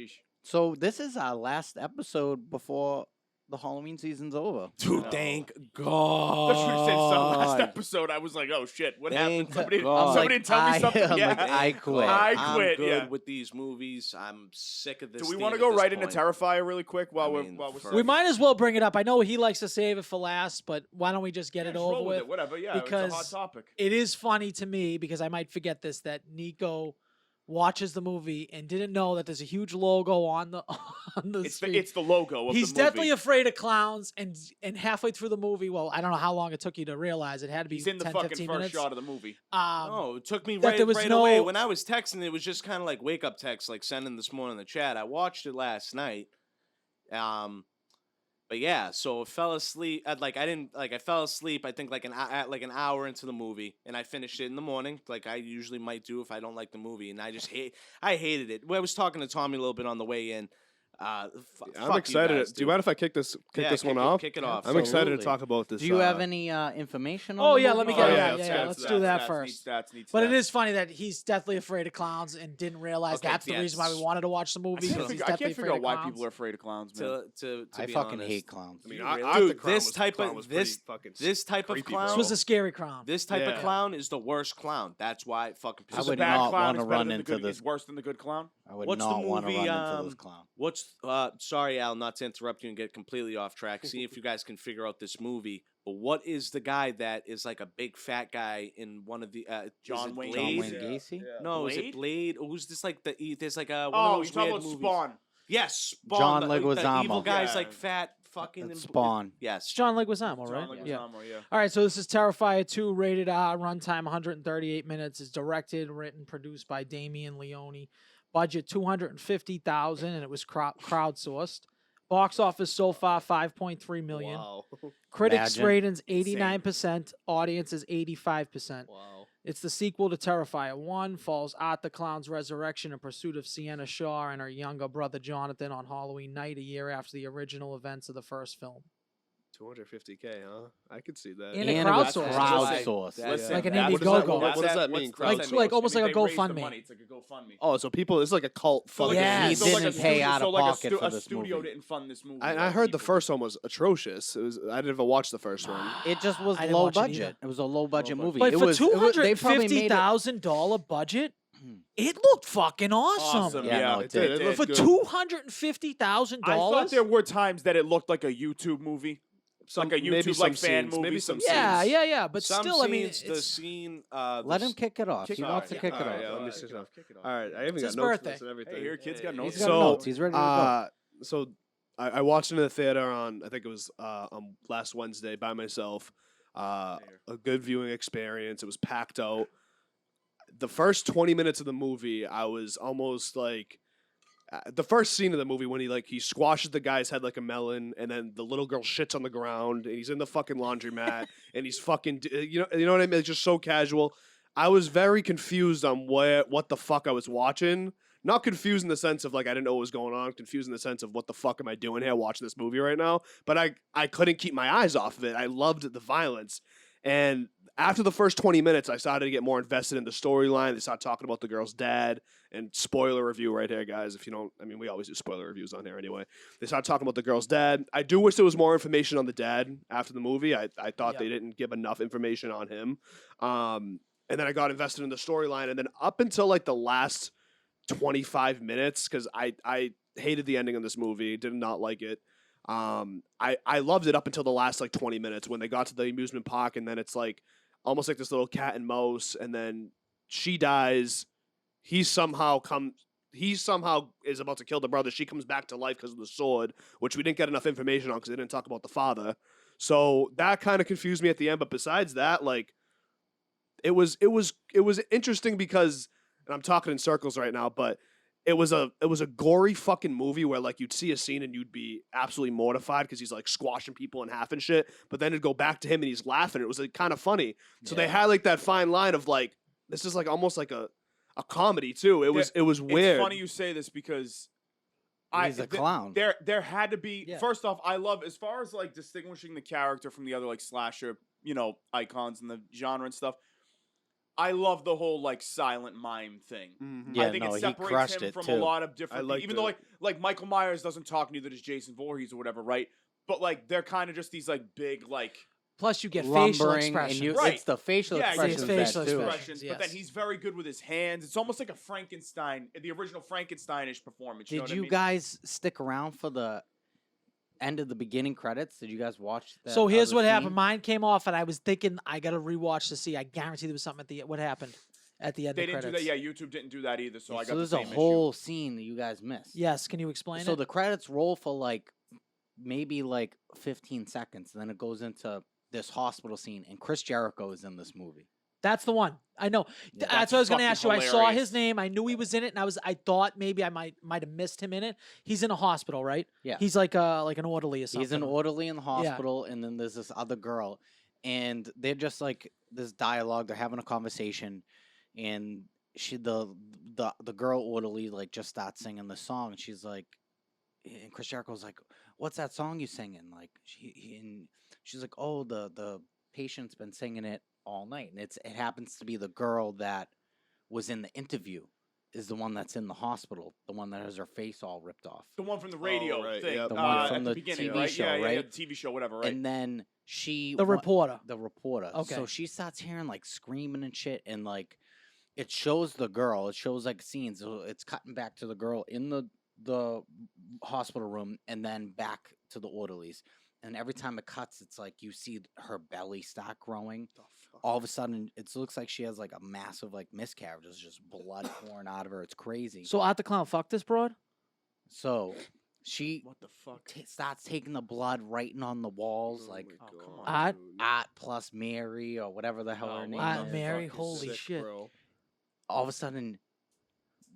Sheesh. So this is our last episode before the Halloween season's over. Dude, No. thank That's God. what you said. Last episode, I was like, "Oh shit, what happened?" Thank Somebody, God. somebody tell me something. I'm Yeah. like, I quit. I I'm quit, good yeah. with these movies. I'm sick of this. Do we want to go right into Terrifier really quick while I we're mean, while we're for- We might as well bring it up. I know he likes to save it for last, but why don't we just get it just over roll with? it, whatever. Yeah, it's a because hot topic. It is funny to me because I might forget this that Nico watches the movie and didn't know that there's a huge logo on the It's screen. the logo of He's the movie. definitely afraid of clowns, and halfway through the movie, well, I don't know how long it took you to realize it had to be He's in the 10, fucking 15 first minutes. shot of the movie. No, it took me that right, there was right no- away. When I was texting, it was just kind of like wake up text, like sending this morning in the chat. I watched it last night. But yeah, so I fell asleep. I fell asleep. I think like an hour into the movie, and I finished it in the morning, like I usually might do if I don't like the movie. And I hated it. I was talking to Tommy a little bit on the way in. I'm fuck excited. You guys, Do you mind if I kick this one off? Kick it off. I'm excited to Absolutely. talk about this. Do you have any information on Oh the yeah, movie? let me Oh, get yeah, that. let's Yeah, get let's to do that. that first. Needs But stats. it is funny that he's definitely afraid of clowns and didn't realize Okay, that's the reason why we yes. wanted to watch the movie. I can't because he's figure, I definitely can't figure out afraid why of people are afraid of clowns, man. To I be fucking honest. hate clowns. I mean, Really? the Dude, this clown type of was pretty this fucking this type of creepy, clown. This was a scary clown. This type Yeah. of clown is the worst clown. That's why it fucking I pisses So would the me bad not clown wanna is better run than the into good. this- Is worse than the good clown. I would What's the not want to movie, run into this clown. What's sorry, Al, not to interrupt you and get completely off track. See if you guys can figure out this movie. But what is the guy that is like a big fat guy in one of the John is it Wayne John Blade? Wayne Gacy? Gacy? No, is Blade? it Blade? Or who's this like there's like a one Oh, of you're those talking weird about movies. Spawn. Yes, Spawn. John the evil Leguizamo. guy's Yeah. like fat fucking That's and- Spawn. Yes. It's John Leguizamo, John right? Leguizamo, yeah. All right, so this is Terrifier 2, rated R, runtime 138 minutes. It's directed, written, produced by Damien Leone. Budget $250,000, and it was crowdsourced. Box office so far $5.3 million. Wow. Critics Imagine. ratings 89%. Audience is 85%. Wow. It's the sequel to Terrifier 1. Follows Art the Clown's resurrection in pursuit of Sienna Shaw and her younger brother Jonathan on Halloween night, a year after the original events of the first film. 250K, huh? I could see that. And a And it was crowdsourced. crowdsourced. Listen, Like an that's- Indiegogo. What does that mean, Like almost like a They raised the GoFundMe. money. It's like a GoFundMe. Oh, so people, it's like a cult. So like Yeah. a, He so like a didn't pay studio, out so of like pocket for a this studio movie. didn't fund this movie. I like heard the people- first one was atrocious. I never watched the first one. It just was I didn't low watch it either. budget. It was a low budget movie. But it for was, they probably made it- $250,000 budget, it looked fucking awesome. Awesome. Yeah, no, it it did. did. It looked For good. $250,000, I thought there were times that it looked like a YouTube movie. Some, like a maybe YouTube some like fan scenes, movie. maybe some yeah, scenes. yeah. But Some still, I mean, scenes, the it's scene. Let him kick it off. Kick He it wants off. to kick it All right, off. yeah, let me switch it off. All right, I even It's got his notes for birthday. this and everything. Hey, your kid's got notes. He's got So, notes. He's ready to go. So I watched it in the theater on, I think it was last Wednesday by myself. A good viewing experience. It was packed out. The first 20 minutes of the movie, I was almost like, the first scene of the movie when he squashes the guy's head like a melon, and then the little girl shits on the ground, and he's in the fucking laundromat, and he's fucking, you know what I mean? It's just so casual. I was very confused on what the fuck I was watching. Not confused in the sense of like I didn't know what was going on. Confused in the sense of what the fuck am I doing here watching this movie right now? But I couldn't keep my eyes off of it. I loved the violence, and after the first 20 minutes, I started to get more invested in the storyline. They started talking about the girl's dad. And spoiler review right here, guys. If you don't, I mean, we always do spoiler reviews on here anyway. They started talking about the girl's dad. I do wish there was more information on the dad after the movie. I thought they didn't give enough information on him. And then I got invested in the storyline. And then up until like the last 25 minutes, because I hated the ending of this movie, did not like it. I loved it up until the last like 20 minutes when they got to the amusement park, and then it's like almost like this little cat and mouse, and then she dies. He somehow is about to kill the brother. She comes back to life because of the sword, which we didn't get enough information on because they didn't talk about the father. So that kind of confused me at the end. But besides that, like it was interesting because, and I'm talking in circles right now, but it was a gory fucking movie where like you'd see a scene and you'd be absolutely mortified because he's like squashing people in half and shit. But then it'd go back to him and he's laughing. It was like kind of funny. So they had like that fine line of like this is like almost like a comedy too. It was weird. It's funny you say this because He's a clown. There had to be first off, I love as far as like distinguishing the character from the other like slasher, icons in the genre and stuff. I love the whole like silent mime thing. Mhm. Yeah, I think no, it he separates crushed him it, from too. a lot of different. liked Even though it. like Michael Myers doesn't talk, neither does Jason Voorhees or whatever, right? But like they're kind of just these like big like Plus, you get facial Lumbering, expressions. and Right. it's the facial yeah, expressions it's facial that do it. expressions. But then yes. he's very good with his hands. It's almost like a Frankenstein, the original Frankensteinish performance. You know Did what you I mean? guys stick around for the end of the beginning credits? Did you guys watch that? So here's other what happened. scene? Mine came off, and I was thinking I gotta rewatch to see. I guarantee there was something at the what happened at the end. They of didn't do credits. that. Yeah, YouTube didn't do that either. So Yeah, I got so the there's same a issue. whole scene that you guys missed. Yes. Can you explain So it? the credits roll for like maybe like 15 seconds, and then it goes into this hospital scene, and Chris Jericho is in this movie. That's the one. I know. Yeah. That's what I was going to fucking ask you. I saw hilarious. his name. I knew he was in it, and I thought maybe I might have missed him in it. He's in a hospital, right? Yeah. He's like an orderly or something. He's an orderly in the hospital, and then there's this other girl, and they're just like this dialogue. They're having a conversation, and the girl orderly like just starts singing the song, and she's like, and Chris Jericho's like, "What's that song you singing?" Like and she's like, "Oh, the patient's been singing it all night," and it happens to be the girl that was in the interview. Is the one that's in the hospital, the one that has her face all ripped off. The one from the radio right, thing. yep. The one at from the the beginning, TV right? show, yeah, right? the TV show, whatever, right? And then she the reporter. the reporter. Okay. So she starts hearing like screaming and shit, and like it shows the girl. It shows like scenes. So it's cutting back to the girl in the hospital room, and then back to the orderlies. And every time it cuts, it's like you see her belly start growing. All of a sudden, it looks like she has like a massive like miscarriage. There's just blood pouring out of her. It's crazy. So Art the Clown fucked this broad? So she What the fuck? starts taking the blood, writing on the walls, like Oh, come on. Art? Art plus Mary or whatever the hell Oh, her name Art is. Mary, fucking holy Sick, shit. bro. All of a sudden,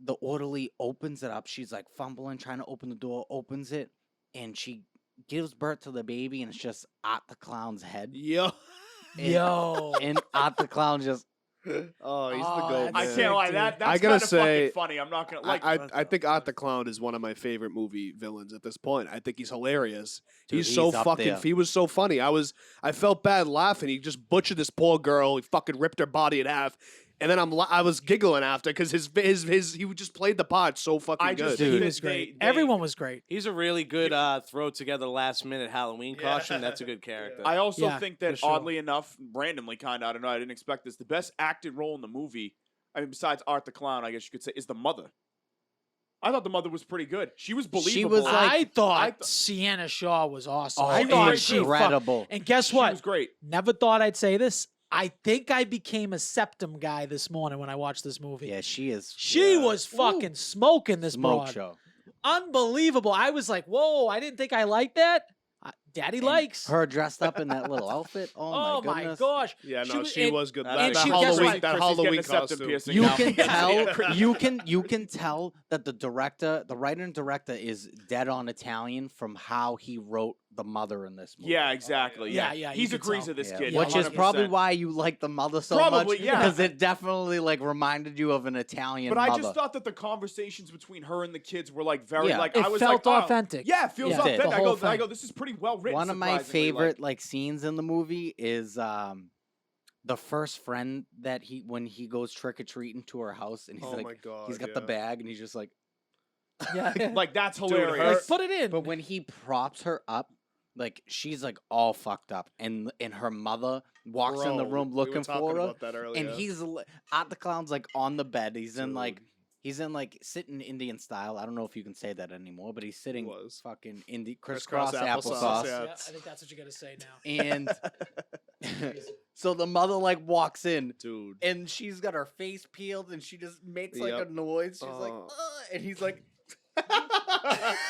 the orderly opens it up. She's like fumbling, trying to open the door, opens it, and she gives birth to the baby, and it's just Art the Clown's head. Yo. Yo. And Art the Clown just Oh, he's the Oh, goat, I man. can't lie. dude. That's I gotta kind of say, fucking funny. I'm not gonna like. I think Art the Clown is one of my favorite movie villains at this point. I think he's hilarious. Dude, he's so he's up fucking. there. He was so funny. I felt bad laughing. He just butchered this poor girl. He fucking ripped her body in half. And then I was giggling after because he just played the part so fucking I good. just Dude. He think was they- great. they- Everyone was great. He's a really good throw together last minute Halloween Yeah. costume. That's a good character. I also Yeah, think for that sure. oddly enough, randomly kind of, I don't know, I didn't expect this. The best acted role in the movie, I mean, besides Art the Clown, I guess you could say, is the mother. I thought the mother was pretty good. She was believable. She was like- I thought I th- Sienna Shaw was awesome. Oh, I was thought great she too. incredible. And guess She what? was great. Never thought I'd say this. I think I became a Septum guy this morning when I watched this movie. Yeah, she is. She Yeah. was fucking smoking this Smoke broad. show. Unbelievable. I was like, whoa, I didn't think I liked that. Daddy And likes. her dressed up in that little outfit. Oh, Oh my goodness. gosh. Yeah, She no, was- she and- was good. and That she- guess Halloween, what? that Chrissy's getting Halloween a septum costume. piercing You now. can Yeah. tell. You can tell that the writer and director is dead on Italian from how he wrote the mother in this movie. Yeah, exactly. Yeah, Yeah, yeah, you He could agrees tell. with this Yeah, kid. which is 100%. probably why you like the mother so Probably, much. yeah. Because it definitely like reminded you of an Italian But I mother. just thought that the conversations between her and the kids were like very Yeah. like It I was felt like, oh, authentic. Yeah, it feels Yeah, authentic. the I whole go, thing. this is pretty well written. One of my surprisingly, favorite like scenes in the movie is the first friend that when he goes trick or treating to her house, and he's Oh like my god. he's got the bag and he's just like. Yeah. like that's Dude, hilarious. her- Like, put it in. But when he props her up, like she's like all fucked up, and her mother walks in the Bro, room we were looking talking for her, about that earlier. and he's Art the Clown's like on the bed. He's in like Dude. he's in like sitting Indian style. I don't know if you can say that anymore, but he's sitting was. fucking Crisscross crisscross applesauce, applesauce. yeah. Yeah, I think that's what you got to say now. And so the mother like walks in, Dude. and she's got her face peeled, and she just makes like Yep. a noise. She's like, Oh. and he's like.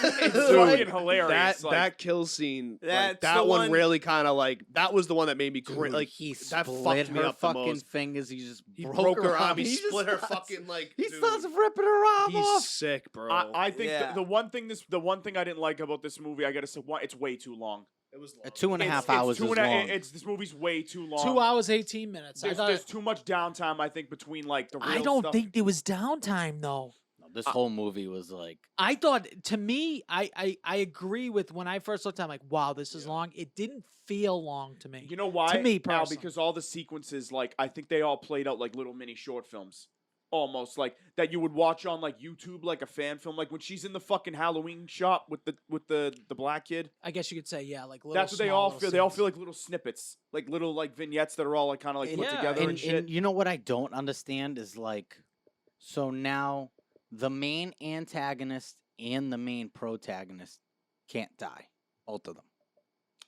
It's Dude, fucking hilarious. That kill scene, That's like, that the one one- really kind of like that was the one that made me Dude, like he that split fucked me her up the fucking most. fingers. He just He broke her arm. He just split her starts- fucking like. He dude, starts ripping her arm He's off. sick, bro. I think Yeah. the one thing I didn't like about this movie, I gotta say, it's way too long. it was long. 2.5 hours two is and a- long. this movie's way too long. 2 hours, 18 minutes. There's too much downtime. I think between like the real I don't stuff. think there was downtime though. This whole movie was like, I thought, to me, I agree with when I first looked at it, I'm like, wow, this is long. It didn't feel long to me. You know why? To me, Al, personally. because all the sequences, like, I think they all played out like little mini short films. Almost like that you would watch on like YouTube, like a fan film, like when she's in the fucking Halloween shop with the black kid. I guess you could say, yeah, like little. That's what they small all little feel. They all scenes. feel like little snippets, like little like vignettes that are all like kind of like put Yeah, together and, shit. and you know what I don't understand is like, so now the main antagonist and the main protagonist can't die, both of them.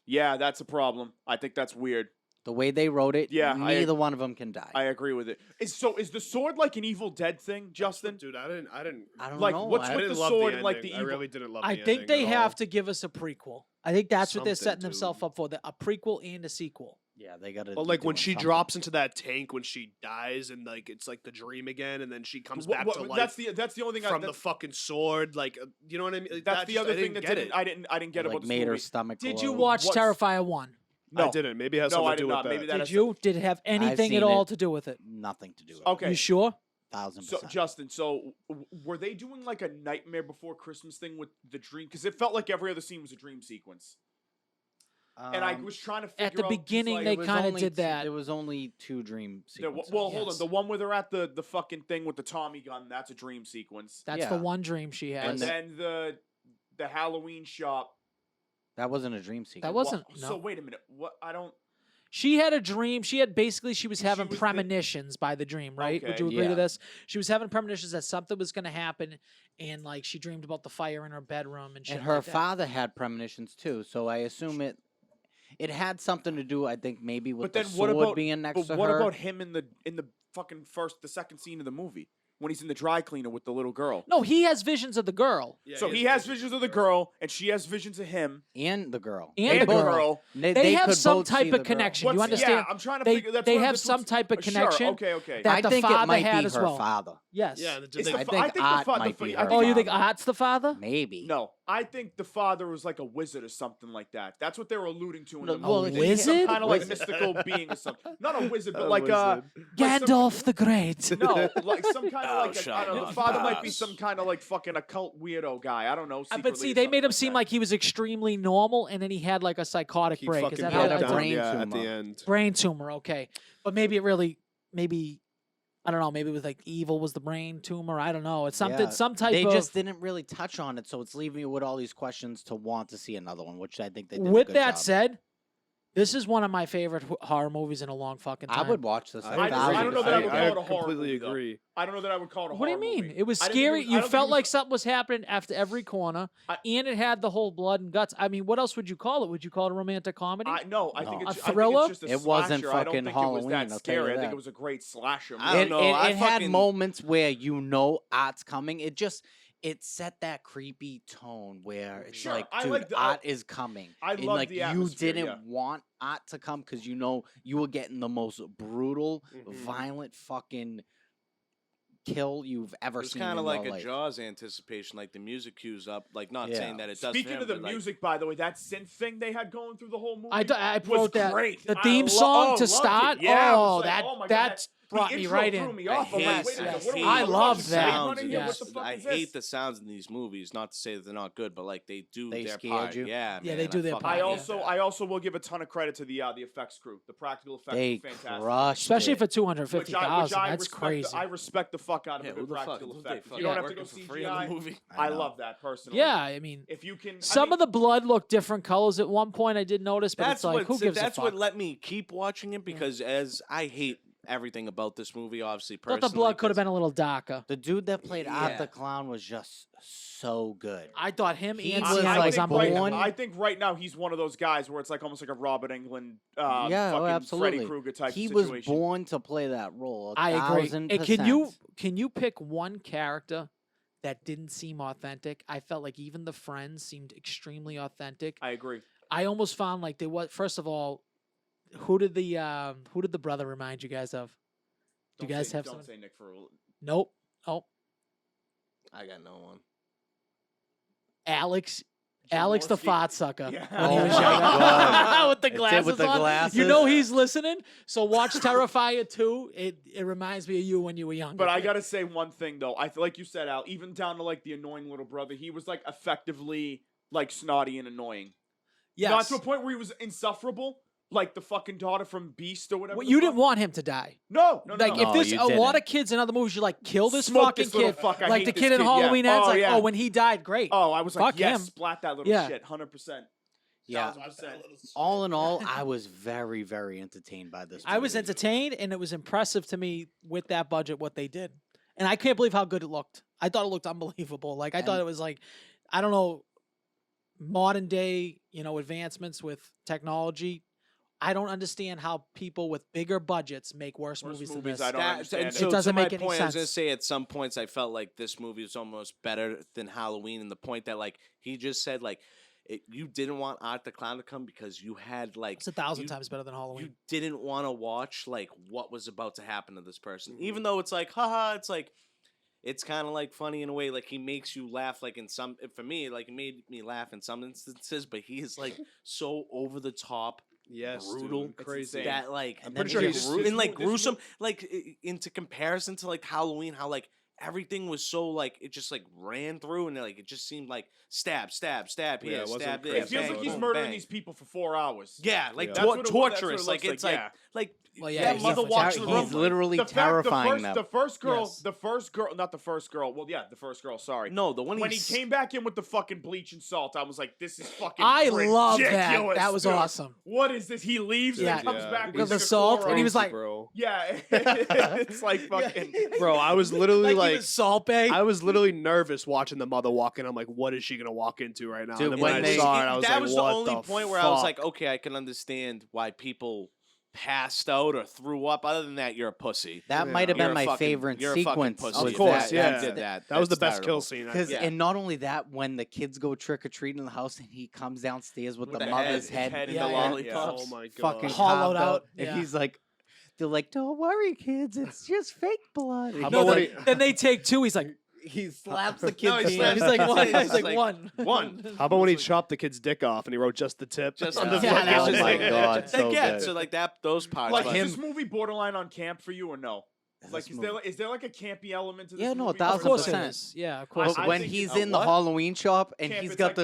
Yeah, that's a problem. I think that's weird. The way they wrote it, Yeah, neither one of them can die. I agree with it. Is the sword like an Evil Dead thing, Justin? Dude, I didn't. I don't like, know. what's I with didn't the love sword the and, like, ending. the I evil- really didn't love. I the think ending they at have all. to give us a prequel. I think that's what they're Something setting themselves to- up for. A prequel and a sequel. Yeah, they got to. But like when she drops into that tank when she dies and like it's like the dream again and then she comes back to life That's the only thing from the fucking sword. Like you know what I mean? Like, that's that the just- other I thing didn't that get it. I didn't get like about this made her movie. stomach. Did you glow. watch What's- Terrifier 1? No, I didn't. Maybe it has No, something I to do did with not. that. Maybe that Did has you? Did it have anything at seen all it. to do with it? Nothing to do with Okay. You sure? it. 1000%. So Justin, were they doing like a Nightmare Before Christmas thing with the dream? Because it felt like every other scene was a dream sequence, and I was trying to figure At the out 'cause, beginning, like, they It was kinda only did two- that. There was only 2 dream sequences. well, hold on. Yes. The one where they're at the fucking thing with the Tommy gun, that's a dream sequence. That's the Yeah. one dream she And has. then the Halloween shop. That wasn't a dream sequence. That wasn't. What? No. So wait a minute. What? I don't. She had a dream. She had basically, she was having was the- premonitions by the dream, right? Would Okay. you agree to Yeah. this? She was having premonitions that something was going to happen, and like she dreamed about the fire in her bedroom and shit. And her like that. father had premonitions too, so I assume it had something to do. I think maybe with But then the what sword about being next But to what her. about him in the fucking the second scene of the movie when he's in the dry cleaner with the little girl? No, he has visions of the girl Yeah, So he has visions of the girl, and she has visions of him and the girl? and and the the girl. girl. They have could some both type see of the girl. connection. You What's- understand? Yeah, I'm trying to They- figure. That's they what- have that's some what's- type of sure, connection Okay. that I the think father it might had be as her well. father. Yes. Yeah, did It's they, the I fa- think I think the Art fa- the might fa- be I her think- Oh, you think father. Art's the father? Maybe. No, I think the father was like a wizard or something like that. That's what they were alluding to in No, the well, movie. A He's some wizard? kind of like Wizard. mystical being or something. Not a wizard, but A like wizard. like some- Gandalf the Great. No, like some kind of Oh, like shut I don't know. The up. father might be Pass. some kind of like fucking occult weirdo guy. I don't know. But secretly see, or they something made him seem that. like he was extremely normal, and then he had like a psychotic he break. Is fucking that had how a I took brain yeah, at the tumor. end. brain tumor? Okay, but maybe it really, maybe I don't know. Maybe it was like evil was the brain tumor. I don't know. It's something, Yeah, some type They of. just didn't really touch on it, so it's leaving you with all these questions to want to see another one, which I think they did. With a good that job. said, this is one of my favorite horror movies in a long fucking time. I would watch this. I don't know that I would call it a horror completely movie, though. agree. I don't know that I would call it a What do you horror mean? movie. It was I didn't think scary. I You don't think felt it was- like something was happening after every corner, and it had the whole blood and guts. I mean, what else would you call it? Would you call it a romantic comedy? No, I No. think A it's thriller? I think it's just a It wasn't slasher. I don't fucking think it was Halloween, that I'll tell you scary. I think that. it was a great slasher. I don't It, know, it, I it had fucking- moments where you know Art's coming. It set that creepy tone where it's Sure, like, I dude, like the- Art is coming. I and love like the you atmosphere, didn't yeah. want Art to come because you know you were getting the most brutal, Mm-hmm. violent fucking kill you've ever It was seen. kind of in like your a life. Jaws anticipation, like the music cues up. Like not Yeah. saying that it does. Speaking for him, of the but, like, music, by the way, that synth thing they had going through the whole movie I was wrote that. great. The I theme song loved to it. start. Yeah, I was oh, like, that oh my God, that the brought me intro right threw in. me I off. I'm like, hate wait a minute, yes. what are we I watching? love Space that. Money here? Yes. What the fuck I is this? hate the sounds in these movies. Not to say that they're not good, but like they do They their scared part. you? Yeah, Yeah, man, they do their fucking part, I yeah. hate also that. I also will give a ton of credit to the effects crew. The practical effects They were fantastic. crushed Especially it. for 250,000. I That's respect crazy. I respect the fuck out of Yeah, a who good the fuck? practical Who they effect. If fucking you don't have to go working for free on the CGI. movie? I know. love that personally. Yeah, I mean, If you can, some of the blood looked different colors at one point. I did notice, but it's like, who gives that's a fuck? what let me keep watching it because as I hate everything about this movie, obviously I thought personally. the blood could have 'cause- been a little darker. The dude that played Art Yeah. the Clown was just so good. I thought him He and was, Sienna like, was right, born- I think right now he's one of those guys where it's like almost like a Robert Englund, Yeah, oh, fucking absolutely. Freddy Krueger type He situation. was born to play that role. I agree. 1000%. And can you pick one character that didn't seem authentic? I felt like even the friends seemed extremely authentic. I agree. I almost found like they was first of all, who did the brother remind you guys of? Do you Don't guys say, have don't someone? say Nick for Nope. Oh, I got no one. Alex Alex the Jaworski. fart sucker. Yeah. When he Oh was my younger. God. with the It's it glasses with the on. glasses. You know he's listening. So watch Terrifier 2. It reminds me of you when you were younger. But I gotta say one thing though. I feel like you said, Al, even down to like the annoying little brother, he was like effectively like snotty and annoying. yes. Not to a point where he was insufferable, like the fucking daughter from Beast or whatever. Well, the you fuck. didn't want him to die. No. Like no. if this, you a lot didn't. of kids in other movies, you're like, kill this Smoke fucking this little kid. fuck. I Like hate the this kid in kid, yeah. Halloween Ends, Oh, like, yeah. oh, when he died, great. Oh, I was like, Fuck yes, him. splat that little Yeah. shit, 100%. Yeah. 1000%. All in all, I was very, very entertained by this. I was movie. entertained, and it was impressive to me with that budget what they did, and I can't believe how good it looked. I thought it looked unbelievable. Like I thought And- it was like, I don't know, modern day, advancements with technology. I don't understand how people with bigger budgets make worse Worse movies than movies, this. I don't understand and it. so It doesn't to my make any point, I was gonna sense. say at some points I felt like this movie was almost better than Halloween, and the point that like he just said like you didn't want Art the Clown to come because you had like It's 1,000 you- times better than Halloween. you didn't want to watch like what was about to happen to this person, even though it's like haha, it's like it's kind of like funny in a way, like he makes you laugh, like in some for me like he made me laugh in some instances, but he is like so over the top Yes, brutal, dude, crazy. insane. that like I'm pretty sure he's- and like this gruesome, like into comparison to like Halloween, how like everything was so like it just like ran through and like it just seemed like stab, stab, stab Yeah, here, it wasn't stab there. crazy. It feels bang, like he's boom, murdering bang. these people for 4 hours. Yeah, like Yeah. That's what it was- that's what it torturous. Like looks it's like, like yeah. like Well, yeah, that he's mother ter- watching the he's room. He's literally The fact- terrifying the them. first girl, Yes. the first girl, not the first girl. Well, yeah, the first girl. Sorry. No, the one When he he's- came back in with the fucking bleach and salt, I was like, "This is fucking." I love that. ridiculous, That was dude. awesome. What is this? He leaves Yeah. and comes Yeah. back Because with the salt, and he was chloro. like, bro. "Yeah, it's like fucking." Bro, I was literally like, he like, was Salt Bay. I was literally nervous watching the mother walk in. I'm like, what is she gonna walk into right now? Dude, and then when when I they- saw it, I was that like, was what the only point where I was like, fuck? okay, I can understand why people passed out or threw up. Other than that, you're a pussy. That Yeah. might have You're been a my fucking- favorite you're a fucking sequence. pussy Of was if course, that, yeah. you did that. That was the That's best kill terrible. scene. I Because think. Yeah. and not only that, when the kids go trick or treat in the house and he comes downstairs with, With the the mother's head head, in Yeah, the yeah. lollipops. Oh my god. fucking Hollowed carved out, and yeah. he's like, they're like, don't worry, kids, it's just fake blood. And How he's about no, when like- he- then they take two. He's like, he slaps the No, kid's he hand. slaps he's like the one. kid. He's like Like, one. one. How about when he chopped the kid's dick off and he wrote just the tip? Just on the the Yeah, fucking- that was Oh my like- god, Like, so yeah, good. so like that, those parts. Like, but- is this movie borderline on camp for you or no? Like, This is there like a campy element to this Yeah, no, movie? 1,000%. Of course it 1,000%. is. Yeah, of course. But I when think he's it's- in the what? Halloween shop and Camp, he's it's got like-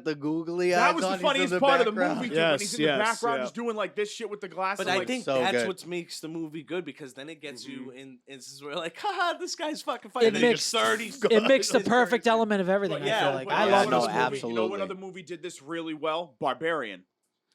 the googly eyes That was on, the he's in funniest part of the background. movie, dude, when he's in the Yes, background yeah. just doing like this shit with the glasses. But I like, think so that's good. what makes the movie good because then it gets you Mm-hmm. in instances where like, haha, this guy's fucking funny. It And then mixed- just 30. It mixed the It's perfect crazy. element of everything. but I feel like but I you yeah, know love what no, this other movie. movie- You know what absolutely. other movie did this really well? Barbarian.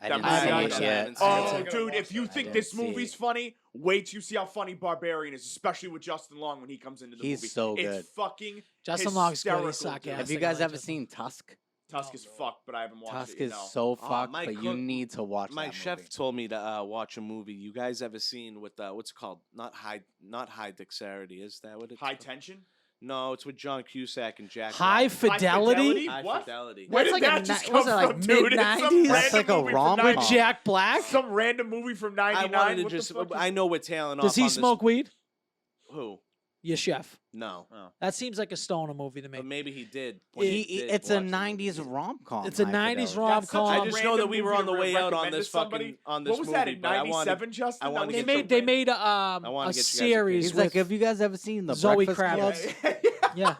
I That didn't movie see I it got- yet. haven't seen Oh, it. I dude, if you I think didn't this see movie's it. funny, wait till you see how funny Barbarian is, especially with Justin Long when he comes into the He's movie. so good. It's fucking Justin Long's good. He's hysterical, sarcastic. dude. Have you I guys like ever Justin. seen Tusk? Tusk is fucked, but I haven't watched Tusk it. is no. so Oh, fucked, my but you cook- need to watch My that chef movie. told me to watch a movie. You guys ever seen with what's it called? Not high dexterity. Is that what it's High called? Tension? No, it's with John Cusack and Jack. High Black. fidelity. High What? Fidelity. Where That's did like a that just ni- was come it like from, dude? It's some mid-90s? That's random like a movie from rom-com. 90 With Jack Black. Some random movie from I 99. wanted to What the just. fuck is- I know we're tailing off. Does he on this- smoke weed? Who? Your chef. No. That seems like a stoner movie to me. But maybe he did. when He, did it's a watch the '90s movie. rom com. It's a 90s That's rom such a com. I just know random that we were movie on the to way out on recommend this to somebody. fucking on this What was that movie, in but I wanted. 97, Justin? I That wanted was to They get such made a they random- made I wanna a get you guys a series He's piece. like, with have you guys ever seen the Zoe Breakfast Kravitz. Club? yeah.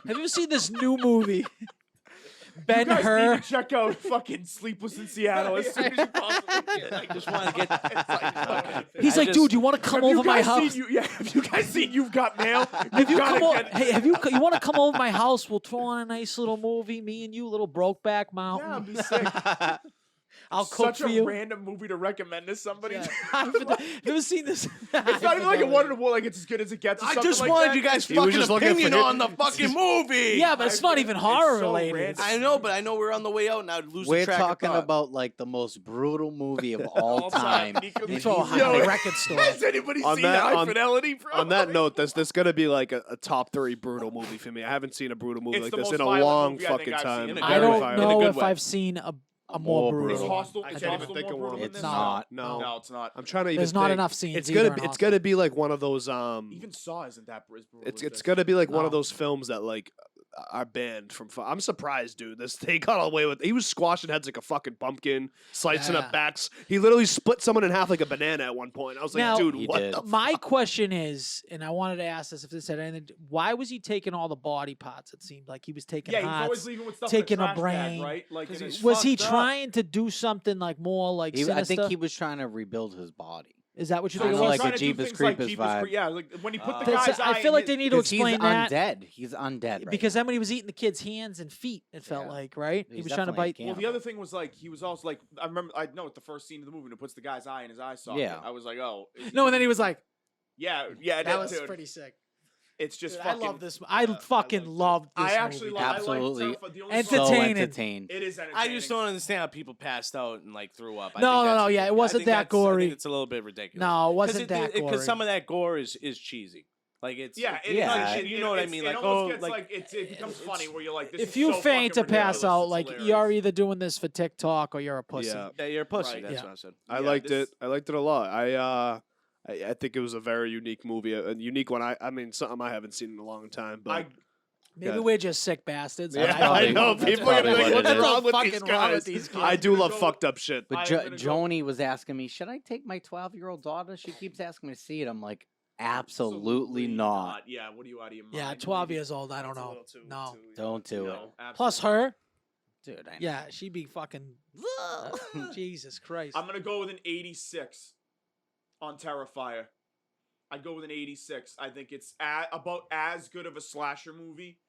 Have you seen this new movie? Ben You guys Hur. need to check out fucking Sleepless in Seattle as soon as you possibly can. I just want to get. It's like, fucking- He's I like, just- dude, you want to come Have you over my guys house? seen have you guys seen You've Got Mail? Have you gotta come o- get- hey, have you want to come over my house? We'll throw on a nice little movie, me and you, little Brokeback Yeah, Mountain. I'd be sick. I'll cook Such for a you. random movie to recommend to somebody. Yeah. Have you ever seen this? It's not even like a one in one, like it's as good as it gets. Or I something just like wanted that. you guys' He was fucking just looking for opinion him. on the fucking movie. Yeah, but it's not even horror so related. random. I know, but I know we're on the way out and I'd lose We're track talking of thought. about like the most brutal movie of all time. Nico, You And throw a he's high like- record store. Has anybody On seen that- High on- Fidelity, bro? On that note, that's gonna be like a top 3 brutal movie for me. I haven't seen a brutal movie It's like the this most in a violent long movie I think fucking I've seen time. in a I Very don't violent. In a know good if way. I've seen a more more brutal. Is brutal. Hostel, I is can't even Hostel think more of one. brutal It's than this? not. No. No, it's not. I'm trying to even There's not think. enough scenes. It's either gonna in it's gonna be like one of those Even Saw isn't that as brutal. it's as this. gonna be like one of No. those films that like are banned from. I'm surprised, dude. They got away with. He was squashing heads like a fucking pumpkin, slicing Yeah. up backs. He literally split someone in half like a banana at one point. I was like, Now- dude, He what did. the? My question is, and I wanted to ask this if this had anything. Why was he taking all the body parts? It seemed like he was taking Yeah, he's always hearts. leaving with stuff taking a in a trash brain. bag, right? Like, 'Cause in a- he's Was he fucked up. trying to do something like more like I sinister? think he was trying to rebuild his body. Is that what you Kinda think it was? like a trying to do Jeepers things like Creepers Jeepers vibe. Yeah, like when he put the That's- guy's eye I feel in like his- they need to 'Cause he's explain that undead. He's undead right because now. then when he was eating the kid's hands and feet, it felt Yeah. like right. He He's was trying to definitely a bite. Well, the cannibal. other thing was like he was also like I remember I know at the first scene of the movie when he puts the guy's eye in his eye socket. Yeah. I was like, oh is he No, and then he gonna- was like, yeah, "That was dude. pretty sick." It's just Dude, fucking. I love this. I fucking loved this. I actually movie. love. I Absolutely. like Terrifier. The only Entertaining. So problem- entertained. It is I entertaining. just don't understand how people passed out and like threw up. I No, think no, that's no, yeah, it ridiculous. wasn't I think that that's- I gory. think it's a little bit ridiculous. No, it wasn't that gory. Because some of that gore is cheesy. Like it's Yeah, it, Yeah. like, you know what I it's- mean. It Like almost oh, gets like it becomes funny where you're like, this if is you so feign to fucking pass ridiculous, out, it's like hilarious. you're either doing this for TikTok or you're a pussy. Yeah. yeah, you're a pussy. Right. That's Yeah. what I said. I Yeah, liked this- it. I liked it a lot. I think it was a very unique movie, a unique one. I mean, something I haven't seen in a long time. But I Maybe Yeah. we're just sick bastards. yeah, but probably- I know that's people are gonna be probably like, what "What's it is. wrong with Fucking these wrong guys?" with these I kids. do I'm love gonna go- fucked up shit. But I'm jo- gonna go- Joni was asking me, should I take my 12-year-old daughter? She keeps asking me to see it. I'm like, absolutely not. Yeah, what are you out of your mind? Yeah, 12 years old. I don't That's a know. little too- No. too- Don't do it. No, Plus absolutely. her. Dude, I know. Yeah, she'd be fucking. Jesus Christ. I'm gonna go with an 86 on Terrifier. I'd go with an 86. I think it's about as good of a slasher movie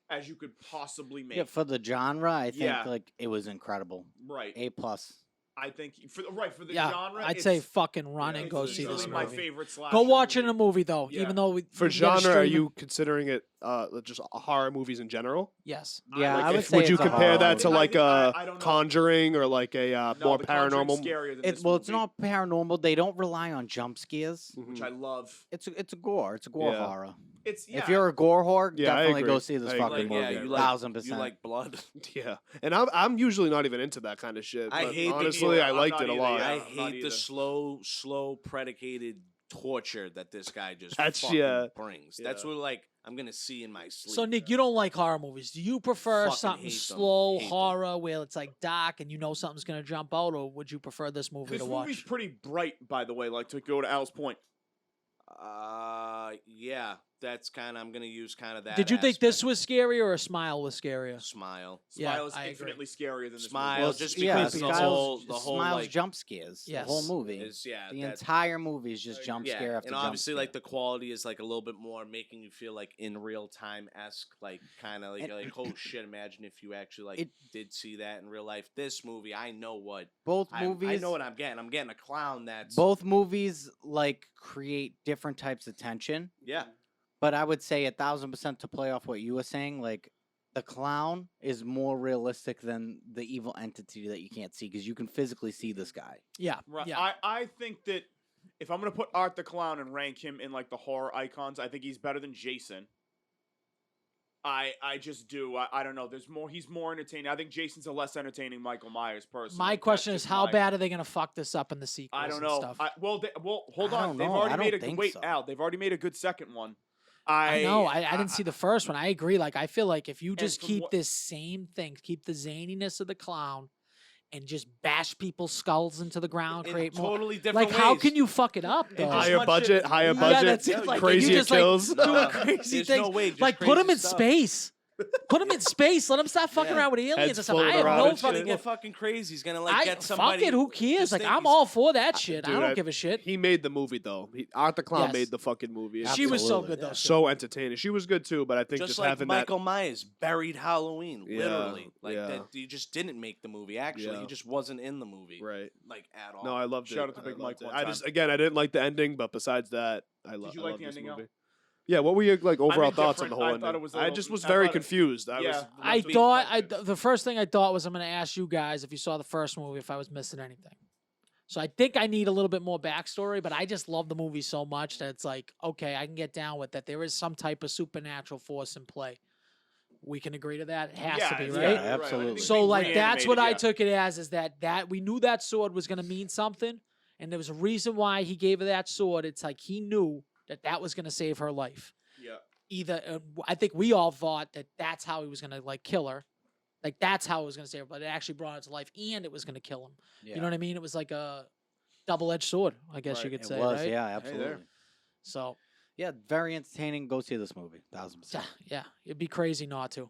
as you could possibly make. Yeah, for the genre, I think Yeah. like it was incredible. Right. A+. I think for the yeah, genre, I'd say it's- fucking run and it's go see easily this my movie. favorite slasher. Go watch it in movie. a movie though, Yeah. even though we, For you can get it genre, are streaming. you considering it just horror movies in general? Yes. Yeah, like I it. would say Would you it's a compare horror that to movie. like a I don't know. Conjuring or like a No, more The Conjuring's paranormal? scarier than this Well, it's movie, not paranormal. They don't rely on jump scares. Mhm. which I love. It's a gore. It's a gore Yeah. horror. It's yeah. If you're a gore whore, Yeah, I definitely go agree. see this I fucking agree. Like, movie. yeah, you like 1000%. you like blood. Yeah, and I'm usually not even into that kind of shit. I but hate the honestly, gore. I I'm liked not it a either, lot. yeah. I I'm not hate the either. slow predicated torture that this guy just That's- fucking yeah. brings. That's Yeah. what like I'm gonna see in my sleep. So Nick, you don't like horror movies. Do you prefer Fucking something hate them. slow Hate them. horror where it's like dark and you know something's gonna jump out, or would you prefer this movie This to movie's watch? pretty bright, by the way. Like to go to Al's point. Yeah, that's kind of I'm gonna use kind of that. Did you think this aspect. was scarier or Smile was scarier? Smile? Yeah, Smile is I agree. infinitely scarier than this Smile, movie. Well, just yeah, because the Smile's- whole Smile's like jump scares. The whole Yes. movie. is the that- entire movie is just jump yeah, scare after and jump obviously scare. like the quality is like a little bit more making you feel like in real time esque, like kind of like And- you're like oh shit, imagine if you actually like It- did see that in real life. This movie, I know what both I movies. know what I'm getting. I'm getting a clown that's Both movies like create different types of tension. yeah. But I would say 1000% to play off what you were saying, like the clown is more realistic than the evil entity that you can't see because you can physically see this guy. Yeah, Right. yeah. I think that if I'm gonna put Art the Clown and rank him in like the horror icons, I think he's better than Jason. I just do. I don't know. There's more. He's more entertaining. I think Jason's a less entertaining Michael Myers person. My question is, how bad are they gonna fuck this up in the sequels? I don't and know. Stuff? Well, hold I on. don't They've know. already I made a don't good think wait, so. Al. They've already made a good second one. I know. I didn't see the first one. I agree. Like I feel like if you just from keep what- this same thing, keep the zaniness of the clown, and just bash people's skulls into the ground, In create more. totally different Like how ways. can you fuck it up though? just Higher much budget, shit- higher Yeah, budget, that's it, like, you crazier just, like, kills. do No, crazy there's things. no way, just Like put him crazy in stuff. space. Put him in space. Let him stop fucking Yeah. around with aliens Heads and stuff. I floating have around no and He's gonna fucking. get fucking crazy. He's gonna like I get somebody. fuck it. Who cares? just Like think I'm he's- all for that shit. I Dude, don't give a shit. He made the movie though. Art the Clown Yes. made the fucking movie. She was so Absolutely. good though. Yeah. too. so entertaining. She was good too, but I think just just like having Michael Myers buried Halloween, Yeah, literally. Like yeah. that, he just didn't make the movie. Actually, Yeah. he just wasn't in the movie, that right. like at all. No, I loved it. Shout out to I Big loved Mike it. one I just time. again, I didn't like the ending, but besides that, I love. you I like love the this ending, Al? movie. Yeah, what were your like overall thoughts on the different. whole I ending? thought it was a I little- just was I very thought it- confused. I yeah. was. I Left me thought perspective. the first thing I thought was I'm going to ask you guys if you saw the first movie if I was missing anything. So I think I need a little bit more backstory, but I just love the movie so much that it's like, okay, I can get down with that. There is some type of supernatural force in play. We can agree to that. It has to be, it's- right? Yeah, you're I think absolutely. it's So being like that's what I reanimated, yeah. took it as is that we knew that sword was going to mean something, and there was a reason why he gave her that sword. It's like he knew that was going to save her life. Yeah. either I think we all thought that that's how he was gonna like kill her, like that's how it was gonna save her, but it actually brought her to life and it was gonna kill him. Yeah. You know what I mean? It was like a double-edged sword, I guess you Right. could It say, was, right? yeah, there. absolutely. So Yeah, very entertaining. Go see this movie. 1000%. yeah, it'd be crazy not to.